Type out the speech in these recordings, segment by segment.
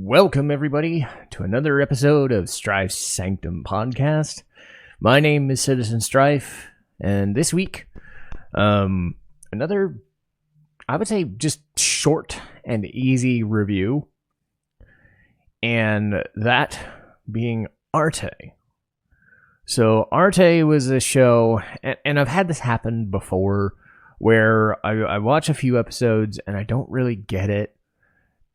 Welcome, everybody, to another episode of Strife's Sanctum podcast. My name is Citizen Strife, and this week, another, I would say, just short and easy review, and that being Arte. So, Arte was a show, and I've had this happen before, where I watch a few episodes and I don't really get it.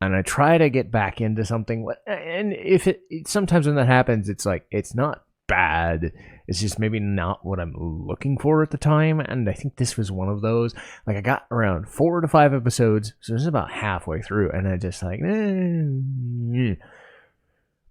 And I try to get back into something, and if it sometimes when that happens, it's like it's not bad. It's just maybe not what I'm looking for at the time. And I think this was one of those. Like I got around 4 to 5 episodes, so this is about halfway through, and I just like,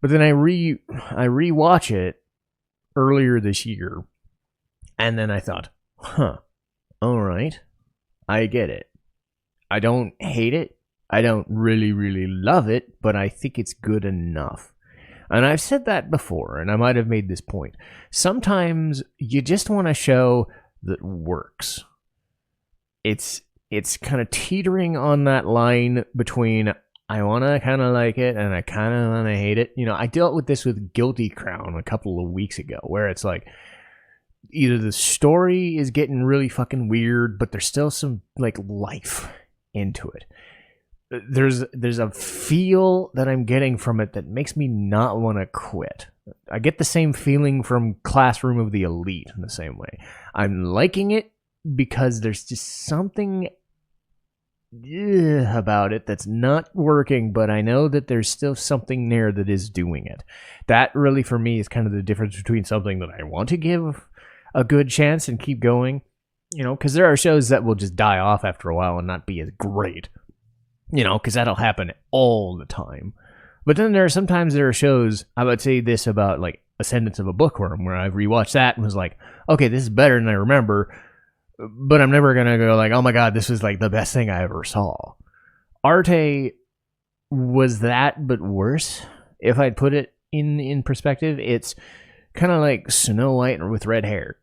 But then I rewatch it earlier this year, and then I thought, all right, I get it. I don't hate it. I don't really love it, but I think it's good enough. And I've said that before, and I might have made this point. Sometimes you just want a show that works. It's kind of teetering on that line between I want to kind of like it and I kind of want to hate it. You know, I dealt with this with Guilty Crown a couple of weeks ago, where it's like either the story is getting really fucking weird, but there's still some like life into it. There's a feel that I'm getting from it that makes me not want to quit. I get the same feeling from Classroom of the Elite in the same way. I'm liking it because there's just something about it that's not working, but I know that there's still something there that is doing it. That really, for me, is kind of the difference between something that I want to give a good chance and keep going, you know, because there are shows that will just die off after a while and not be as great. You know, because that'll happen all the time. But then there are shows, I would say this about like Ascendance of a Bookworm, where I've rewatched that and was like, okay, this is better than I remember, but I'm never going to go like, oh my god, this was like the best thing I ever saw. Arte was that, but worse. If I'd put it in perspective, it's kind of like Snow White with red hair.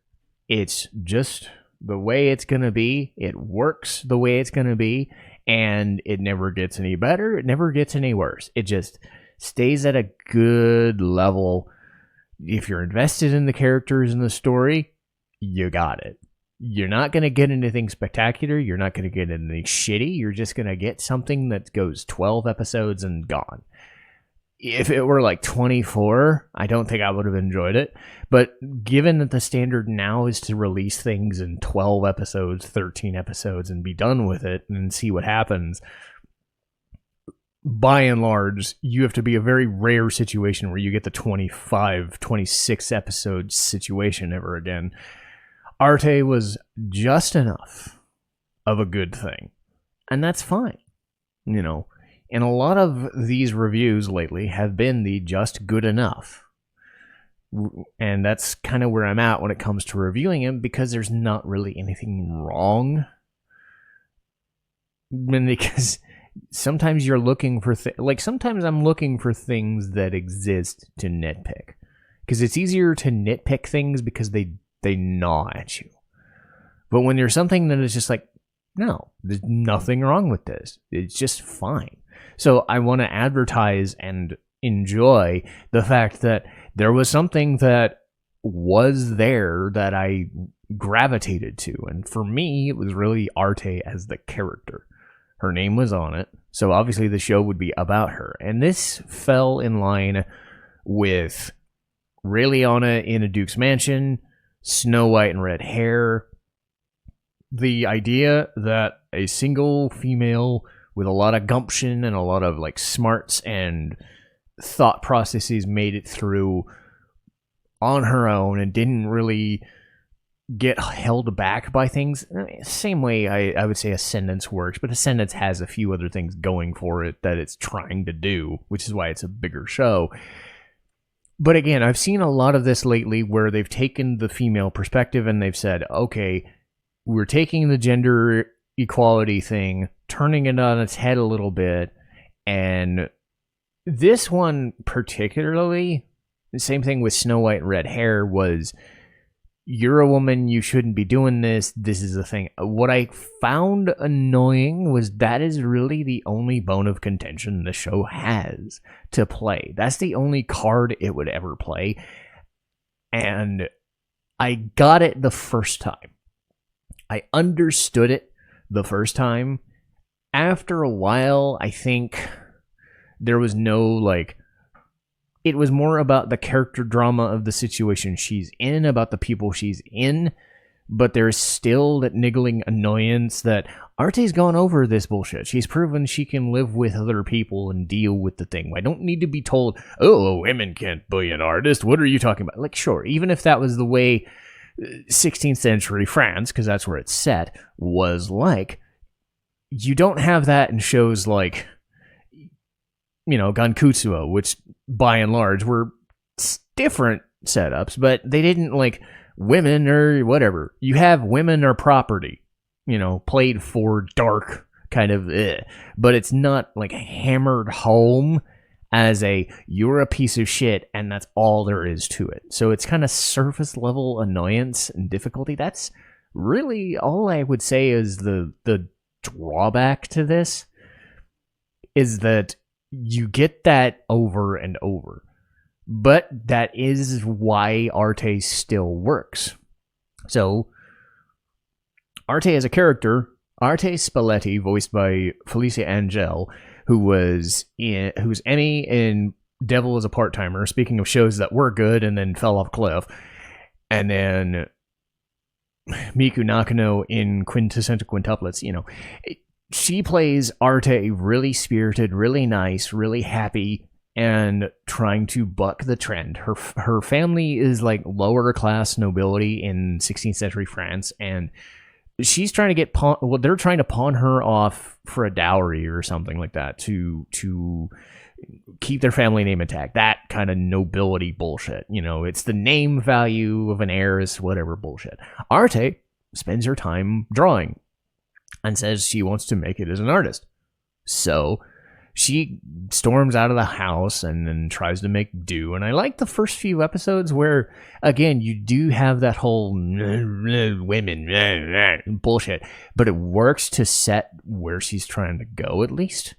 It's just the way it's going to be. It works the way it's going to be. And it never gets any better. It never gets any worse. It just stays at a good level. If you're invested in the characters and the story, you got it. You're not going to get anything spectacular. You're not going to get anything shitty. You're just going to get something that goes 12 episodes and gone. If it were like 24, I don't think I would have enjoyed it. But given that the standard now is to release things in 12 episodes, 13 episodes, and be done with it and see what happens, by and large, you have to be a very rare situation where you get the 25, 26 episode situation ever again. Arte was just enough of a good thing. And that's fine, you know. And a lot of these reviews lately have been the just good enough. And that's kind of where I'm at when it comes to reviewing him, because there's not really anything wrong. Because sometimes you're looking for sometimes I'm looking for things that exist to nitpick. Because it's easier to nitpick things because they gnaw at you. But when there's something that is just like, no, there's nothing wrong with this. It's just fine. So I want to advertise and enjoy the fact that there was something that was there that I gravitated to. And for me, it was really Arte as the character. Her name was on it, so obviously the show would be about her. And this fell in line with Ray Liotta in a Duke's Mansion, Snow White and red hair. The idea that a single female with a lot of gumption and a lot of like smarts and thought processes made it through on her own and didn't really get held back by things. Same way I would say Ascendance works, but Ascendance has a few other things going for it that it's trying to do, which is why it's a bigger show. But again, I've seen a lot of this lately where they've taken the female perspective and they've said, okay, we're taking the gender equality thing, turning it on its head a little bit, and this one particularly, the same thing with Snow White and red hair, was you're a woman, you shouldn't be doing this. This is a thing. What I found annoying was that is really the only bone of contention the show has to play. That's the only card it would ever play. And I got it the first time. I understood it the first time. After a while, I think there was no, like, it was more about the character drama of the situation she's in, about the people she's in, but there's still that niggling annoyance that Arte's gone over this bullshit. She's proven she can live with other people and deal with the thing. I don't need to be told, oh, women can't be an artist. What are you talking about? Like, sure, even if that was the way 16th century France, because that's where it's set, was like, you don't have that in shows like, you know, Gankutsuo, which by and large were different setups, but they didn't like women or whatever. You have women or property, you know, played for dark kind of, but it's not like hammered home as a you're a piece of shit and that's all there is to it. So it's kind of surface level annoyance and difficulty. That's really all I would say is the drawback to this is that you get that over and over. But that is why Arte still works. So, Arte as a character, Arte Spalletti, voiced by Felicia Angel, who's Emmy in Devil is a Part-Timer, speaking of shows that were good and then fell off a cliff, and then Miku Nakano in Quintessential Quintuplets, you know, she plays Arte really spirited, really nice, really happy, and trying to buck the trend. Her family is like lower class nobility in 16th century France, and she's trying to get they're trying to pawn her off for a dowry or something like that to keep their family name intact. That kind of nobility bullshit. You know, it's the name value of an heiress, whatever bullshit. Arte spends her time drawing and says she wants to make it as an artist. So she storms out of the house and then tries to make do. And I like the first few episodes where, again, you do have that whole women bullshit, but it works to set where she's trying to go, at least,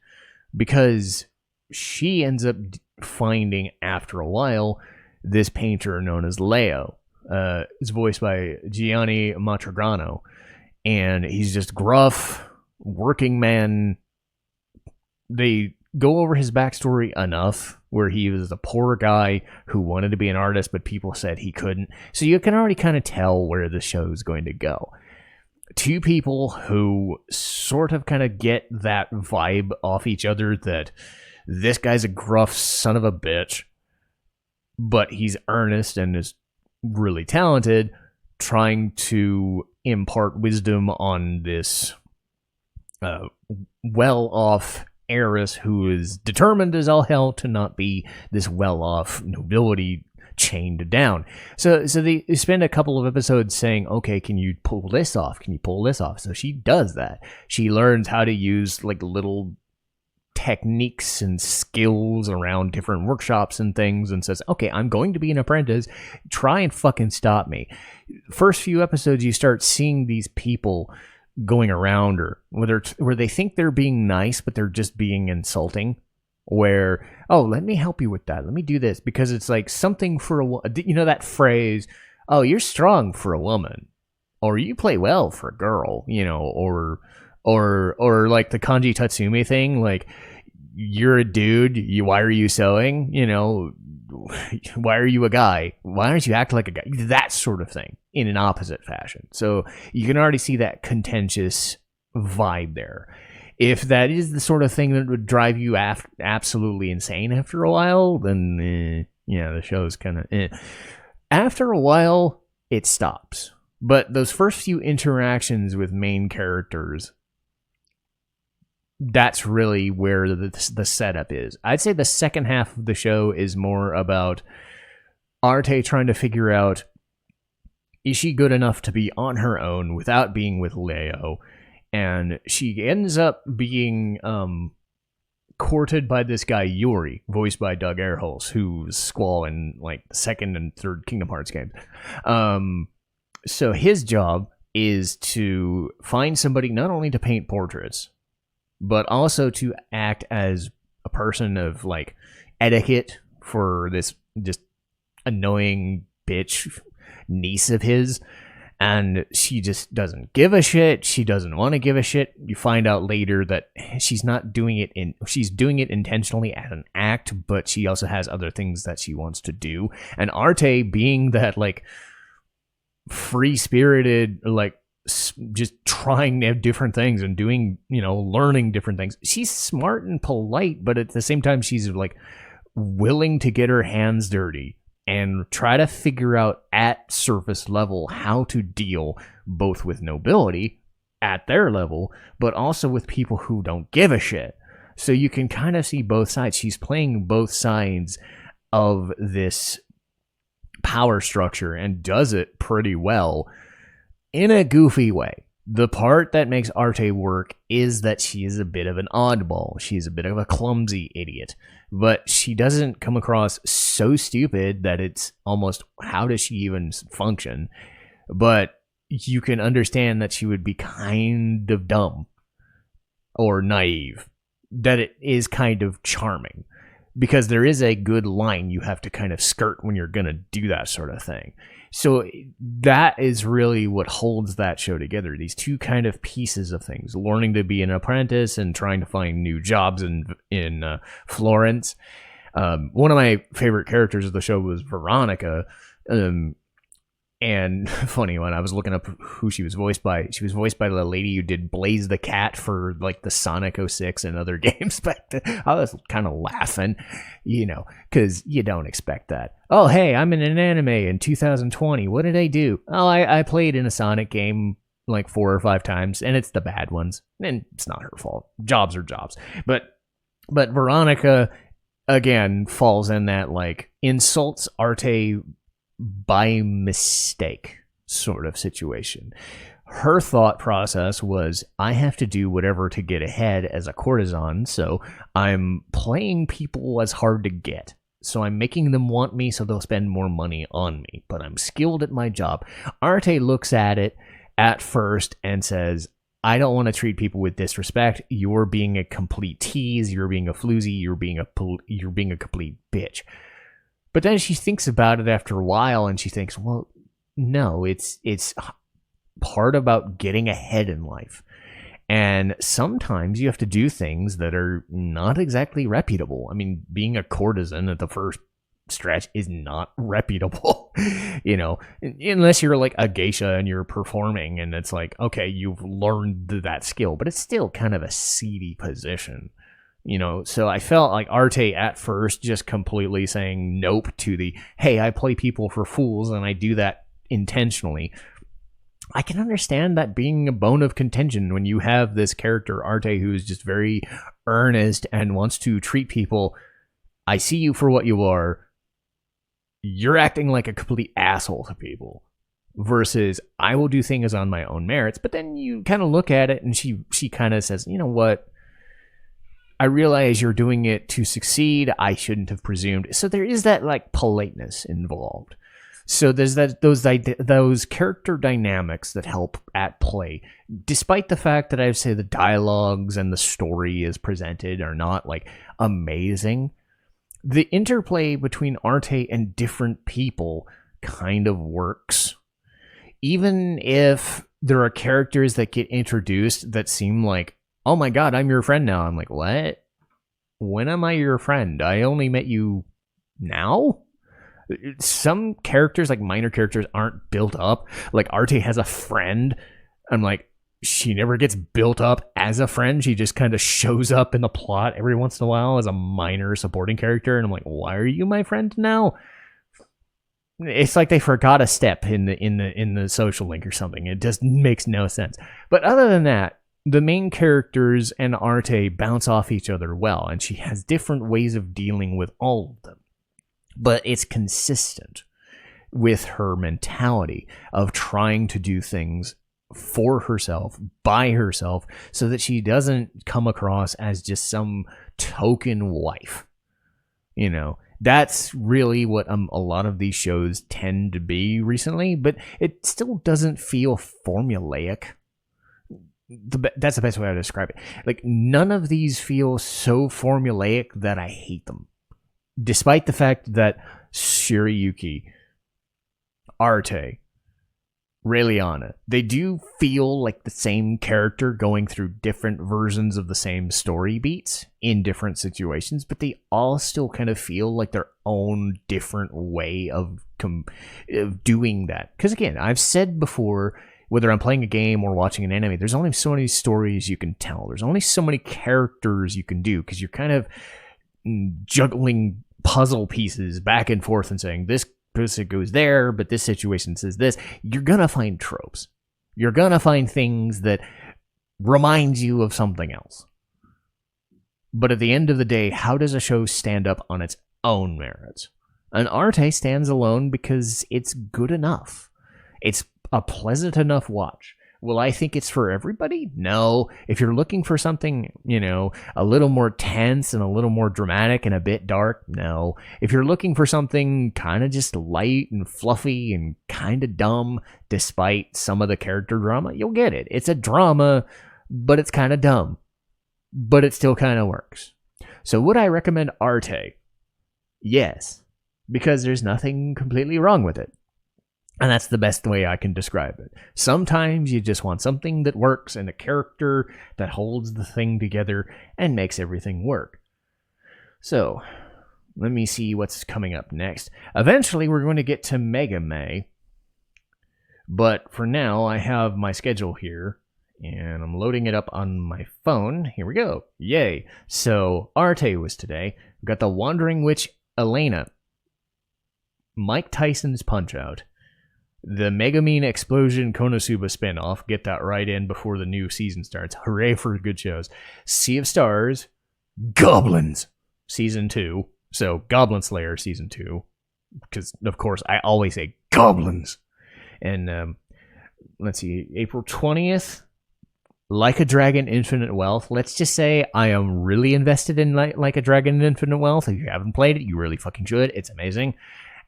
because she ends up finding, after a while, this painter known as Leo. It's voiced by Gianni Matragrano, and he's just gruff, working man. They go over his backstory enough where he was a poor guy who wanted to be an artist, but people said he couldn't. So you can already kind of tell where the show's going to go. Two people who sort of kind of get that vibe off each other that this guy's a gruff son of a bitch, but he's earnest and is really talented, trying to impart wisdom on this well-off heiress who is determined as all hell to not be this well-off nobility chained down. So they spend a couple of episodes saying, okay, can you pull this off? Can you pull this off? So she does that. She learns how to use like little techniques and skills around different workshops and things and says, okay, I'm going to be an apprentice. Try and fucking stop me. First few episodes, you start seeing these people going around her where they think they're being nice, but they're just being insulting. Where, oh, let me help you with that. Let me do this because it's like something for you know, that phrase, oh, you're strong for a woman, or you play well for a girl, you know, or like the Kanji Tatsume thing, like, you're a dude, why are you sewing? You know, why are you a guy? Why don't you act like a guy? That sort of thing in an opposite fashion. So you can already see that contentious vibe there. If that is the sort of thing that would drive you absolutely insane after a while, then yeah, the show's kind of After a while, it stops. But those first few interactions with main characters, that's really where the setup is. I'd say the second half of the show is more about Arte trying to figure out, is she good enough to be on her own without being with Leo? And she ends up being courted by this guy Yuri, voiced by Doug Airholes, who's Squall in like the second and third Kingdom Hearts games. So his job is to find somebody not only to paint portraits, but also to act as a person of like etiquette for this just annoying bitch niece of his. And she just doesn't give a shit. She doesn't want to give a shit. You find out later that she's not doing it she's doing it intentionally as an act, but she also has other things that she wants to do. And Arte, being that like free-spirited, like just trying different things and doing, learning different things. She's smart and polite, but at the same time, she's like willing to get her hands dirty and try to figure out at surface level how to deal both with nobility at their level, but also with people who don't give a shit. So you can kind of see both sides. She's playing both sides of this power structure and does it pretty well in a goofy way. The part that makes Arte work is that she is a bit of an oddball. She's a bit of a clumsy idiot, but she doesn't come across so stupid that it's almost, how does she even function? But you can understand that she would be kind of dumb or naive, that it is kind of charming, because there is a good line you have to kind of skirt when you're going to do that sort of thing. So that is really what holds that show together. These two kind of pieces of things, learning to be an apprentice and trying to find new jobs in Florence. One of my favorite characters of the show was Veronica. And funny, when I was looking up who she was voiced by, she was voiced by the lady who did Blaze the Cat for like the Sonic 06 and other games. But I was kind of laughing, because you don't expect that. Oh, hey, I'm in an anime in 2020. What did I do? Oh, I played in a Sonic game like 4 or 5 times, and it's the bad ones. And it's not her fault. Jobs are jobs. But Veronica, again, falls in that like insults Arte by mistake sort of situation. Her thought process was, I have to do whatever to get ahead as a courtesan, so I'm playing people as hard to get. So I'm making them want me so they'll spend more money on me, but I'm skilled at my job. Arte looks at it at first and says, I don't want to treat people with disrespect. You're being a complete tease. You're being a floozy. You're being a complete bitch. But then she thinks about it after a while, and she thinks, well, no, it's part about getting ahead in life. And sometimes you have to do things that are not exactly reputable. I mean, being a courtesan at the first stretch is not reputable, unless you're like a geisha and you're performing, and it's like, okay, you've learned that skill, but it's still kind of a seedy position. So I felt like Arte at first just completely saying nope to the, hey, I play people for fools and I do that intentionally. I can understand that being a bone of contention when you have this character, Arte, who's just very earnest and wants to treat people. I see you for what you are. You're acting like a complete asshole to people. Versus, I will do things on my own merits. But then you kind of look at it and she kind of says, you know what? I realize you're doing it to succeed. I shouldn't have presumed. So there is that like politeness involved. So there's those character dynamics that help at play, despite the fact that I say the dialogues and the story is presented are not like amazing. The interplay between Arte and different people kind of works, even if there are characters that get introduced that seem like, oh my god, I'm your friend now. I'm like, what? When am I your friend? I only met you now? Some characters, like minor characters, aren't built up. Like Arte has a friend. I'm like, she never gets built up as a friend. She just kind of shows up in the plot every once in a while as a minor supporting character. And I'm like, why are you my friend now? It's like they forgot a step in the social link or something. It just makes no sense. But other than that, the main characters and Arte bounce off each other well, and she has different ways of dealing with all of them. But it's consistent with her mentality of trying to do things for herself, by herself, so that she doesn't come across as just some token wife. That's really what a lot of these shows tend to be recently, but it still doesn't feel formulaic. That's the best way to describe it. Like, none of these feel so formulaic that I hate them. Despite the fact that Shirayuki, Arte, Raeliana, they do feel like the same character going through different versions of the same story beats in different situations, but they all still kind of feel like their own different way of doing that. Because again, I've said before, whether I'm playing a game or watching an anime, there's only so many stories you can tell. There's only so many characters you can do, because you're kind of juggling puzzle pieces back and forth and saying, this person goes there, but this situation says this. You're going to find tropes. You're going to find things that remind you of something else. But at the end of the day, how does a show stand up on its own merits? And Arte stands alone because it's good enough. It's a pleasant enough watch. Will I think it's for everybody? No. If you're looking for something, a little more tense and a little more dramatic and a bit dark, no. If you're looking for something kind of just light and fluffy and kind of dumb, despite some of the character drama, you'll get it. It's a drama, but it's kind of dumb. But it still kind of works. So would I recommend Arte? Yes. Because there's nothing completely wrong with it. And that's the best way I can describe it. Sometimes you just want something that works and a character that holds the thing together and makes everything work. So, let me see what's coming up next. Eventually, we're going to get to Megumin. But for now, I have my schedule here, and I'm loading it up on my phone. Here we go. Yay. So, Arte was today. We've got the Wandering Witch, Elaina. Mike Tyson's Punch-Out. The Megumin Explosion Konosuba spinoff. Get that right in before the new season starts. Hooray for good shows. Sea of Stars. Goblins. Season 2. So, Goblin Slayer Season 2. Because, of course, I always say goblins. And, let's see. April 20th. Like a Dragon Infinite Wealth. Let's just say I am really invested in Like a Dragon Infinite Wealth. If you haven't played it, you really fucking should. It's amazing.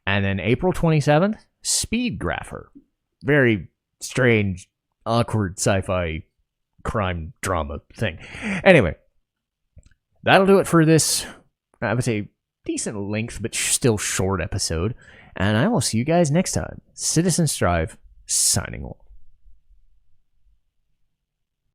And then April 27th. Speed Grapher. Very strange, awkward sci-fi crime drama thing. Anyway, that'll do it for this, I would say, decent length, but still short episode. And I will see you guys next time. Citizen Strife, signing off.